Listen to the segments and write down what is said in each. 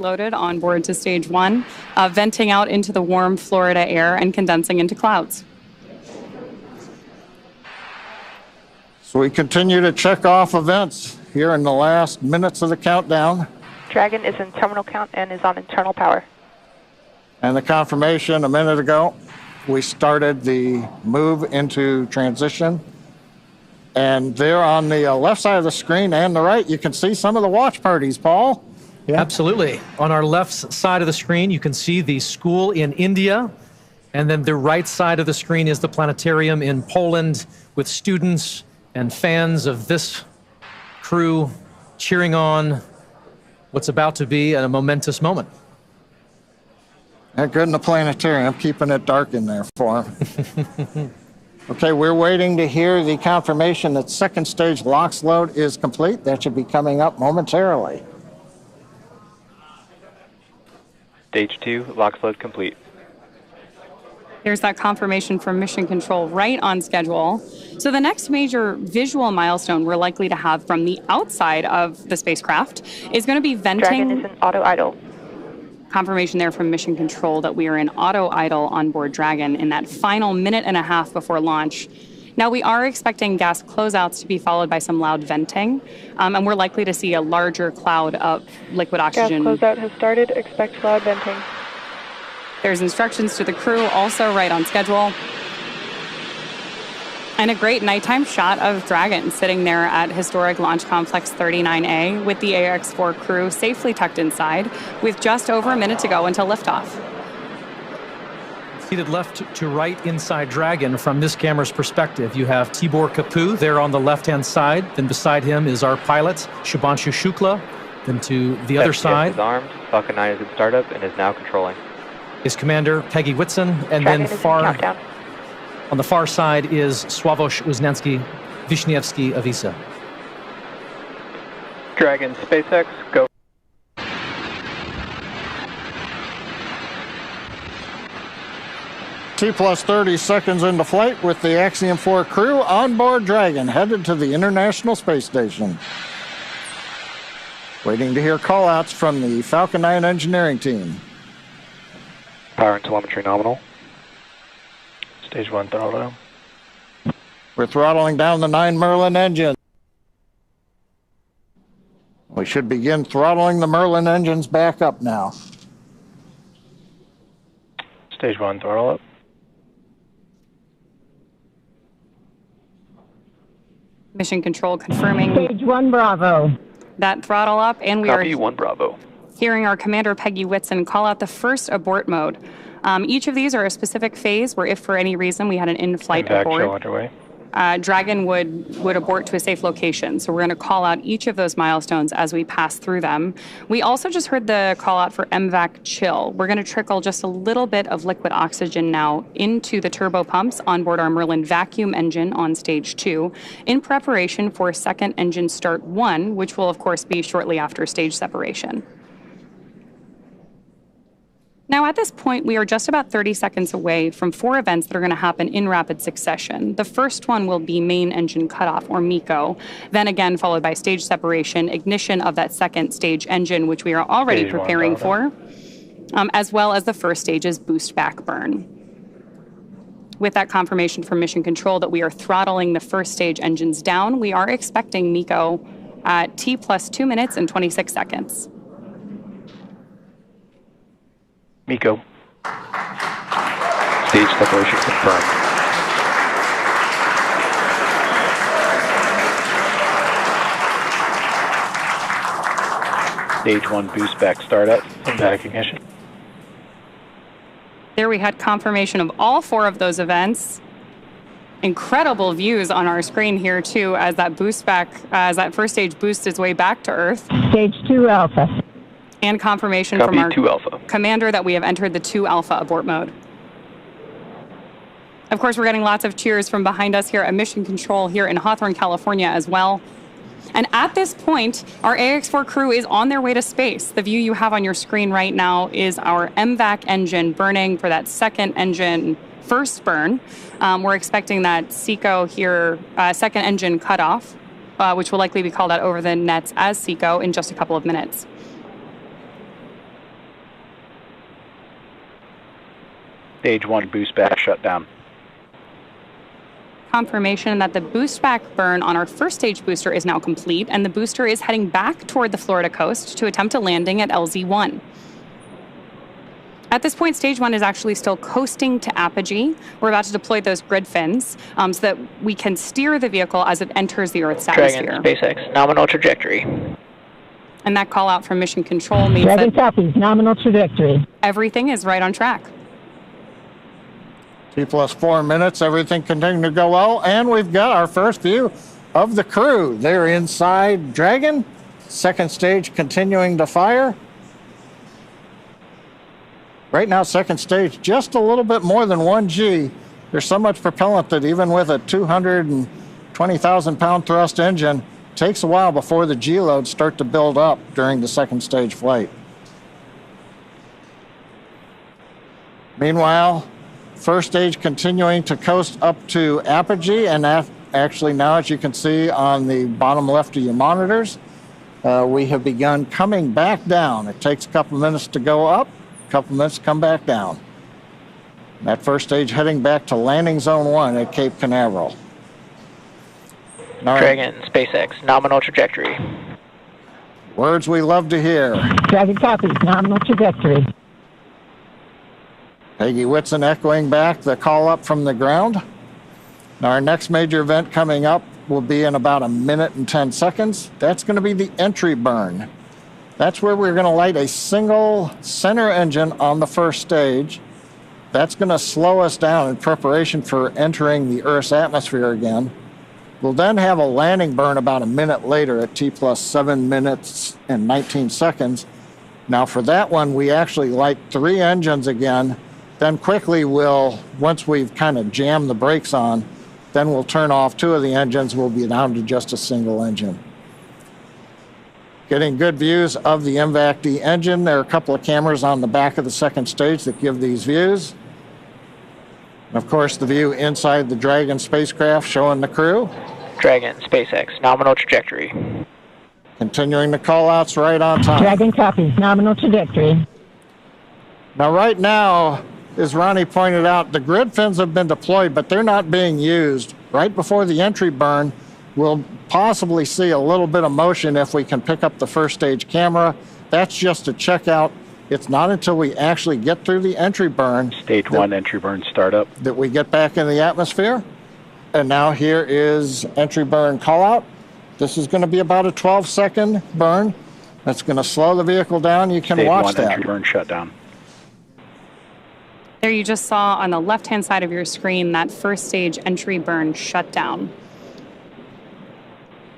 loaded on board to stage 1, venting out into the warm Florida air and condensing into clouds. So we continue to check off events here in the last minutes of the countdown. Dragon is in terminal count and is on internal power. And the confirmation a minute ago, we started the move into transition. And there on the left side of the screen and the right, you can see some of the watch parties, Paul. Yeah. Absolutely. On our left side of the screen, you can see the school in India. And then the right side of the screen is the planetarium in Poland with students and fans of this crew cheering on what's about to be a momentous moment. Good in the planetarium, keeping it dark in there for him. Okay, we're waiting to hear the confirmation that second stage LOX load is complete. That should be coming up momentarily. Stage 2, LOX load complete. There's that confirmation from Mission Control right on schedule. So the next major visual milestone we're likely to have from the outside of the spacecraft is going to be venting. Dragon is in auto idle. Confirmation there from Mission Control that we are in auto idle on board Dragon in that final minute and a half before launch. Now, we are expecting gas closeouts to be followed by some loud venting, and we're likely to see a larger cloud of liquid oxygen. Gas closeout has started. Expect loud venting. There's instructions to the crew, also right on schedule. And a great nighttime shot of Dragon sitting there at historic Launch Complex 39A with the AX-4 crew safely tucked inside with just over a minute to go until liftoff. Seated left to right inside Dragon from this camera's perspective, you have Tibor Kapu there on the left-hand side. Then beside him is our pilot, Shubhanshu Shukla. Then to the other side is armed. Falcon 9 is in startup and is now controlling. Is Commander Peggy Whitson, and Dragon then on the far side is Sławosz Wisniewski of ESA. Dragon, SpaceX, go. T plus 30 seconds into flight with the Axiom 4 crew on board Dragon, headed to the International Space Station. Waiting to hear call-outs from the Falcon 9 engineering team. Power and telemetry nominal. Stage 1 throttle down. We're throttling down the 9 Merlin engine. We should begin throttling the Merlin engines back up now. Stage 1 throttle up. Mission Control confirming. Stage 1 Bravo. That throttle up, and we Copy, are 1 Bravo. Hearing our Commander Peggy Whitson call out the first abort mode. Each of these are a specific phase where if for any reason we had an in-flight abort, underway. Dragon would abort to a safe location. So we're going to call out each of those milestones as we pass through them. We also just heard the call out for MVAC chill. We're going to trickle just a little bit of liquid oxygen now into the turbo pumps on board our Merlin vacuum engine on stage 2 in preparation for second engine start 1, which will of course be shortly after stage separation. Now, at this point, we are just about 30 seconds away from 4 events that are going to happen in rapid succession. The first one will be main engine cutoff, or MECO, then again followed by stage separation, ignition of that second stage engine, which we are already preparing for, as well as the first stage's boost back burn. With that confirmation from Mission Control that we are throttling the first stage engines down, we are expecting MECO at T plus 2 minutes and 26 seconds. MECO. Stage separation confirmed. Stage 1 boost back startup and back ignition. There we had confirmation of all 4 of those events. Incredible views on our screen here too as that boost back, as that first stage boosts its way back to Earth. Stage 2 Alpha. And confirmation Copy, from our 2 Alpha. commander that we have entered the 2 Alpha abort mode. Of course, we're getting lots of cheers from behind us here at Mission Control here in Hawthorne, California as well. And at this point, our AX-4 crew is on their way to space. The view you have on your screen right now is our MVAC engine burning for that second engine first burn. We're expecting that SECO here, second engine cutoff, which will likely be called out over the nets as SECO in just a couple of minutes. Stage 1 boost back shut down. Confirmation that the boost back burn on our first stage booster is now complete, and the booster is heading back toward the Florida coast to attempt a landing at LZ1. At this point, stage 1 is actually still coasting to apogee. We're about to deploy those grid fins so that we can steer the vehicle as it enters the Earth's atmosphere. Dragon, SpaceX, nominal trajectory. And that call out from mission control means Dragon that copies, nominal trajectory. everything is right on track. T plus 4 minutes, everything continuing to go well, and we've got our first view of the crew. They're inside Dragon, second stage continuing to fire. Right now, second stage, just a little bit more than 1G. There's so much propellant that even with a 220,000-pound thrust engine, it takes a while before the G loads start to build up during the second stage flight. Meanwhile, first stage continuing to coast up to apogee, and that actually now, as you can see on the bottom left of your monitors, we have begun coming back down. It takes a couple minutes to go up, a couple minutes to come back down. That first stage heading back to landing zone 1 at Cape Canaveral. Dragon, SpaceX, nominal trajectory. Words we love to hear. Dragon copies, nominal trajectory. Peggy Whitson echoing back the call up from the ground. Now our next major event coming up will be in about 1 minute and 10 seconds. That's going to be the entry burn. That's where we're going to light a single center engine on the first stage. That's going to slow us down in preparation for entering the Earth's atmosphere again. We'll then have a landing burn about 1 minute later at T plus 7 minutes and 19 seconds. Now for that one, we actually light 3 engines again. Then quickly once we've kind of jammed the brakes on, then we'll turn off 2 of the engines. We'll be down to just a single engine. Getting good views of the MVAC-D engine. There are a couple of cameras on the back of the second stage that give these views. And of course, the view inside the Dragon spacecraft showing the crew. Dragon, SpaceX, nominal trajectory. Continuing the call-outs right on time. Dragon copies, nominal trajectory. Now, right now, as Ronnie pointed out, the grid fins have been deployed, but they're not being used. Right before the entry burn, we'll possibly see a little bit of motion if we can pick up the first stage camera. That's just to check out. It's not until we actually get through the entry burn. Stage 1 entry burn startup. That we get back in the atmosphere. And now here is entry burn call out. This is going to be about a 12-second burn. That's going to slow the vehicle down. You can watch that. Stage 1 entry burn shut down. There you just saw on the left-hand side of your screen that first stage entry burn shutdown.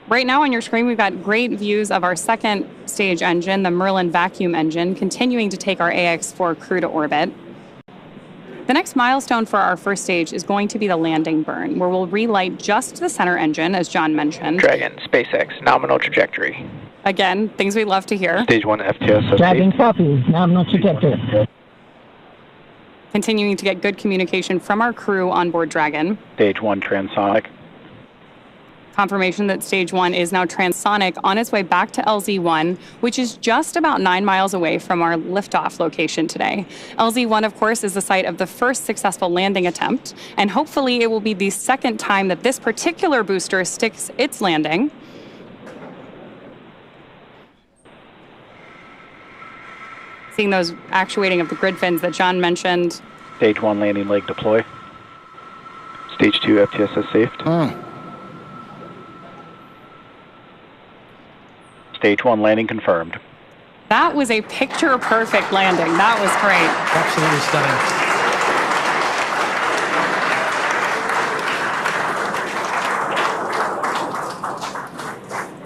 Right now on your screen, we've got great views of our second stage engine, the Merlin vacuum engine, continuing to take our AX-4 crew to orbit. The next milestone for our first stage is going to be the landing burn, where we'll relight just the center engine, as John mentioned. Dragon, SpaceX, nominal trajectory. Again, things we love to hear. Stage 1 FTS. Dragon copies, nominal trajectory. Continuing to get good communication from our crew on board Dragon. Stage 1 transonic. Confirmation that stage 1 is now transonic on its way back to LZ1, which is just about 9 miles away from our liftoff location today. LZ1, of course, is the site of the first successful landing attempt, and hopefully it will be the second time that this particular booster sticks its landing. Seeing those actuating of the grid fins that John mentioned. Stage 1 landing leg deploy. Stage 2 FTSS saved. Stage 1 landing confirmed. That was a picture-perfect landing. That was great. Absolutely stunning.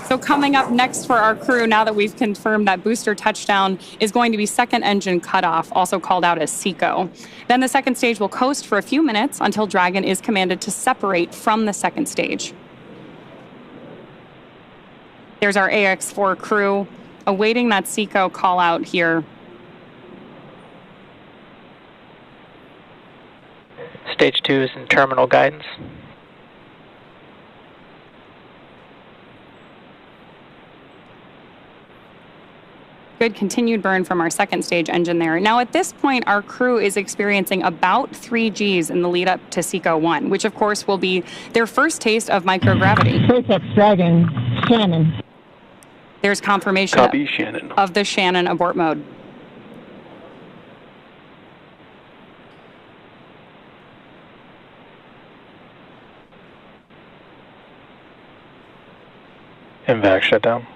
So coming up next for our crew, now that we've confirmed that booster touchdown, is going to be second engine cutoff, also called out as SECO. Then the second stage will coast for a few minutes until Dragon is commanded to separate from the second stage. There's our AX-4 crew awaiting that SECO call out here. Stage 2 is in terminal guidance. good continued burn from our second stage engine there. Now, at this point, our crew is experiencing about 3 Gs in the lead up to SECO 1, which, of course, will be their first taste of microgravity. SpaceX Dragon, Shannon. There's confirmation Copy, Shannon. of the Shannon abort mode. MVAC shutdown.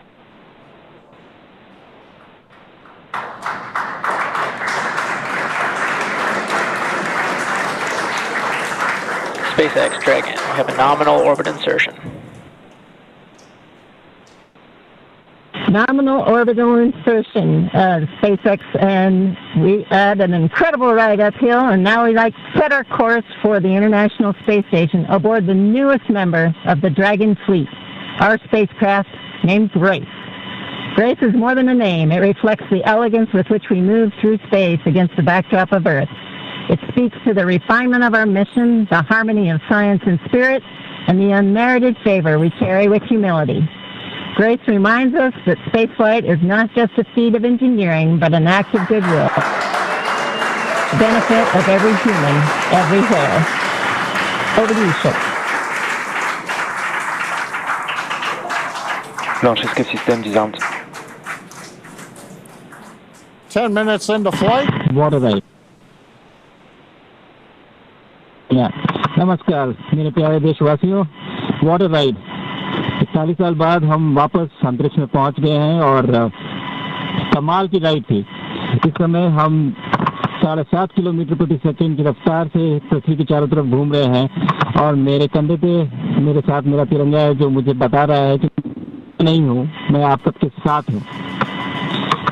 SpaceX Dragon, we have a nominal orbit insertion. Nominal orbital insertion, SpaceX, and we had an incredible ride uphill, and now we like to set our course for the International Space Station aboard the newest member of the Dragon fleet, our spacecraft named Grace. Grace is more than a name. It reflects the elegance with which we move through space against the backdrop of Earth. It speaks to the refinement of our mission, the harmony of science and spirit, and the unmerited favor we carry with humility. Grace reminds us that spaceflight is not just a feat of engineering, but an act of goodwill. Benefit of every human, everywhere. Over to you, Ship. Launch escape system disarmed. 10 minutes into flight. Water ride. नमस्कार मेरे प्यारे देशवासियों, water ride 41 साल बाद हम वापस अंतरिक्ष में पहुंच गए हैं और कमाल की राइड थी। इस समय हम 7.5 किलोमीटर प्रति सेकंड की रफ्तार से पृथ्वी के चारों तरफ घूम रहे हैं और मेरे कंधे पे मेरे साथ मेरा तिरंगा है जो मुझे बता रहा है कि नहीं हूँ, मैं आप सबके साथ हूँ।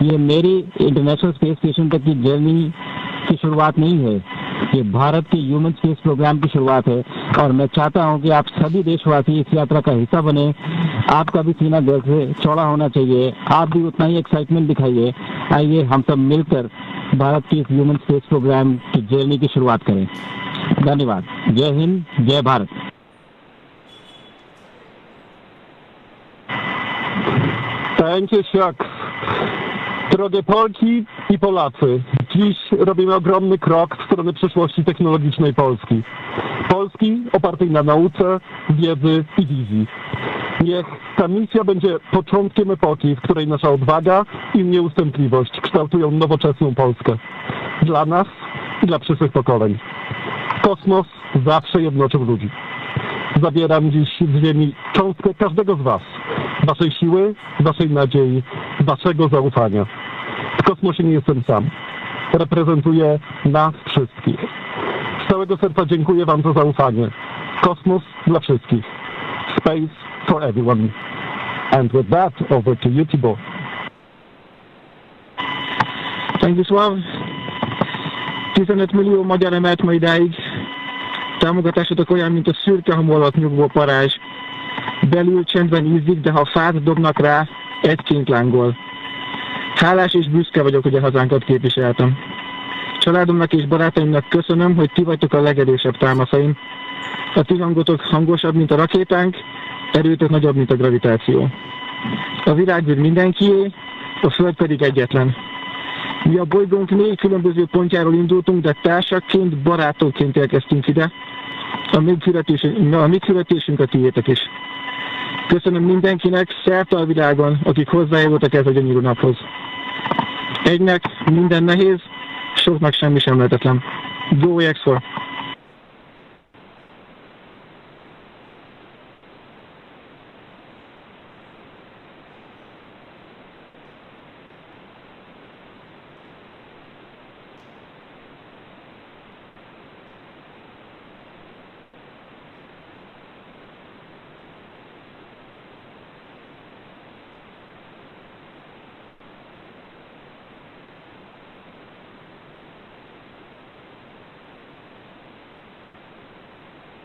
ये मेरी इंटरनेशनल स्पेस स्टेशन तक की जर्नी की शुरुआत नहीं है, ये भारत के ह्यूमन स्पेस प्रोग्राम की शुरुआत है और मैं चाहता हूं कि आप सभी देशवासी इस यात्रा का हिस्सा बने। आपका भी सीना गर्व से चौड़ा होना चाहिए, आप भी उतना ही एक्साइटमेंट दिखाइए। आइए हम सब मिलकर भारत की इस ह्यूमन स्पेस प्रोग्राम की जर्नी की शुरुआत करें। धन्यवाद। जय हिंद, जय Bharat. Thank you, Chuck. Drogie Polki i Polacy, dziś robimy ogromny krok w stronę przyszłości technologicznej Polski. Polski opartej na nauce, wiedzy i wizji. Niech ta misja będzie początkiem epoki, w której nasza odwaga i nieustępliwość kształtują nowoczesną Polskę. Dla nas i dla przyszłych pokoleń. Kosmos zawsze jednoczył ludzi. Zabieram dziś z ziemi cząstkę każdego z was. Waszej siły, waszej nadziei, waszego zaufania. W kosmosie nie jestem sam. Reprezentuję nas wszystkich. Z całego serca dziękuję wam za zaufanie. Kosmos dla wszystkich. Space for everyone. And with that, over to you, Thibault. Stanisław, 15 millió magyar emelt ma idáig. Támogatásodok olyan, mint a szürke hamú alatt nyugvó parázs. Belül csendben ízik, de ha fát dobnak rá, egyként lángol. Hálás és büszke vagyok, hogy a hazánkat képviseltem. Családomnak és barátaimnak köszönöm, hogy ti vagytok a legerősebb támaszaim. A ti hangotok hangosabb, mint a rakétánk, erőtök nagyobb, mint a gravitáció. A világűr mindenkié, a Föld pedig egyetlen. Mi a bolygónk 4 különböző pontjáról indultunk, de társakként, barátokként érkeztünk ide. A mi születésünk a tiétek is. Köszönöm mindenkinek szerte a világon, akik hozzájárultak ez a gyönyörű naphoz. Egynek minden nehéz, soknak semmi sem lehetetlen. Go X4!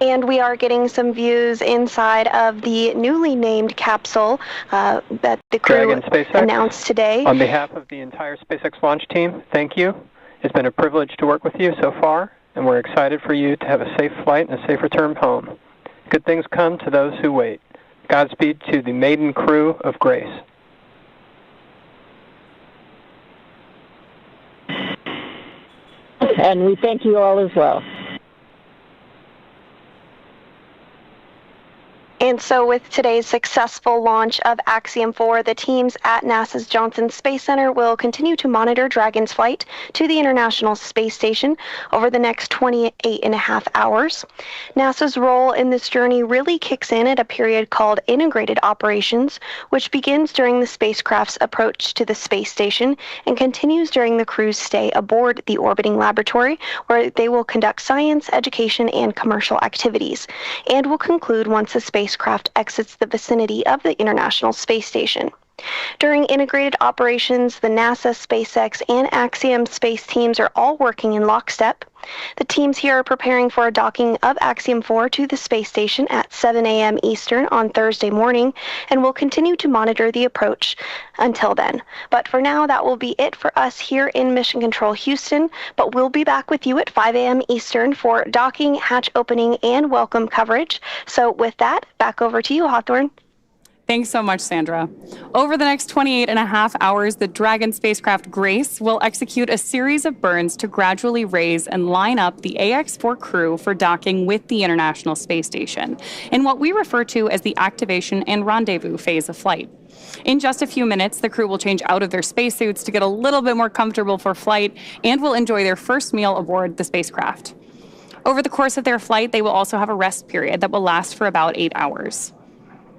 And we are getting some views inside of the newly named capsule that the crew announced today. On behalf of the entire SpaceX launch team, thank you. It's been a privilege to work with you so far, and we're excited for you to have a safe flight and a safe return home. Good things come to those who wait. Godspeed to the maiden crew of Grace. and we thank you all as well. And so with today's successful launch of Axiom 4, the teams at NASA's Johnson Space Center will continue to monitor Dragon's flight to the International Space Station over the next 28.5 hours. NASA's role in this journey really kicks in at a period called integrated operations, which begins during the spacecraft's approach to the space station and continues during the crew's stay aboard the orbiting laboratory, where they will conduct science, education, and commercial activities, and will conclude once the spacecraft exits the vicinity of the International Space Station. During integrated operations, the NASA, SpaceX, and Axiom space teams are all working in lockstep. The teams here are preparing for a docking of Axiom 4 to the space station at 7 a.m. Eastern on Thursday morning, and will continue to monitor the approach until then. But for now, that will be it for us here in Mission Control Houston, but we'll be back with you at 5 a.m. Eastern for docking, hatch opening, and welcome coverage. So with that, back over to you, Hawthorne. Thanks so much, Sandra. Over the next 28.5 hours, the Dragon spacecraft Grace will execute a series of burns to gradually raise and line up the AX-4 crew for docking with the International Space Station in what we refer to as the activation and rendezvous phase of flight. In just a few minutes, the crew will change out of their spacesuits to get a little bit more comfortable for flight and will enjoy their first meal aboard the spacecraft. Over the course of their flight, they will also have a rest period that will last for about 8 hours.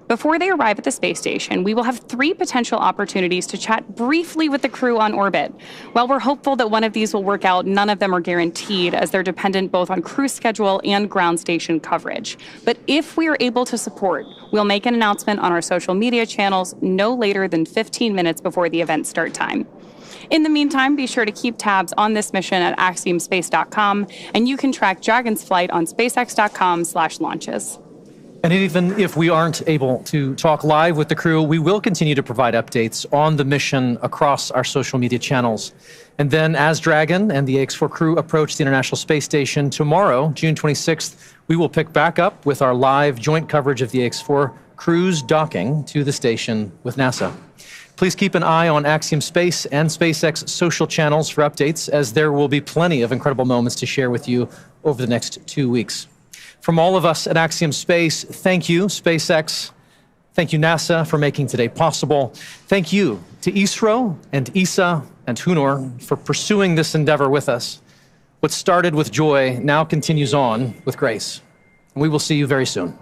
Before they arrive at the space station, we will have 3 potential opportunities to chat briefly with the crew on orbit. While we're hopeful that one of these will work out, none of them are guaranteed, as they're dependent both on crew schedule and ground station coverage. But if we are able to support, we'll make an announcement on our social media channels no later than 15 minutes before the event start time. In the meantime, be sure to keep tabs on this mission at axiomspace.com, and you can track Dragon's flight on spacex.com/launches. And even if we aren't able to talk live with the crew, we will continue to provide updates on the mission across our social media channels. And then as Dragon and the AX-4 crew approach the International Space Station tomorrow, June 26th, we will pick back up with our live joint coverage of the AX-4 crew's docking to the station with NASA. Please keep an eye on Axiom Space and SpaceX social channels for updates, as there will be plenty of incredible moments to share with you over the next 2 weeks. From all of us at Axiom Space, thank you, SpaceX. Thank you, NASA, for making today possible. Thank you to ISRO and ESA and Hunor for pursuing this endeavor with us. What started with joy now continues on with grace. We will see you very soon.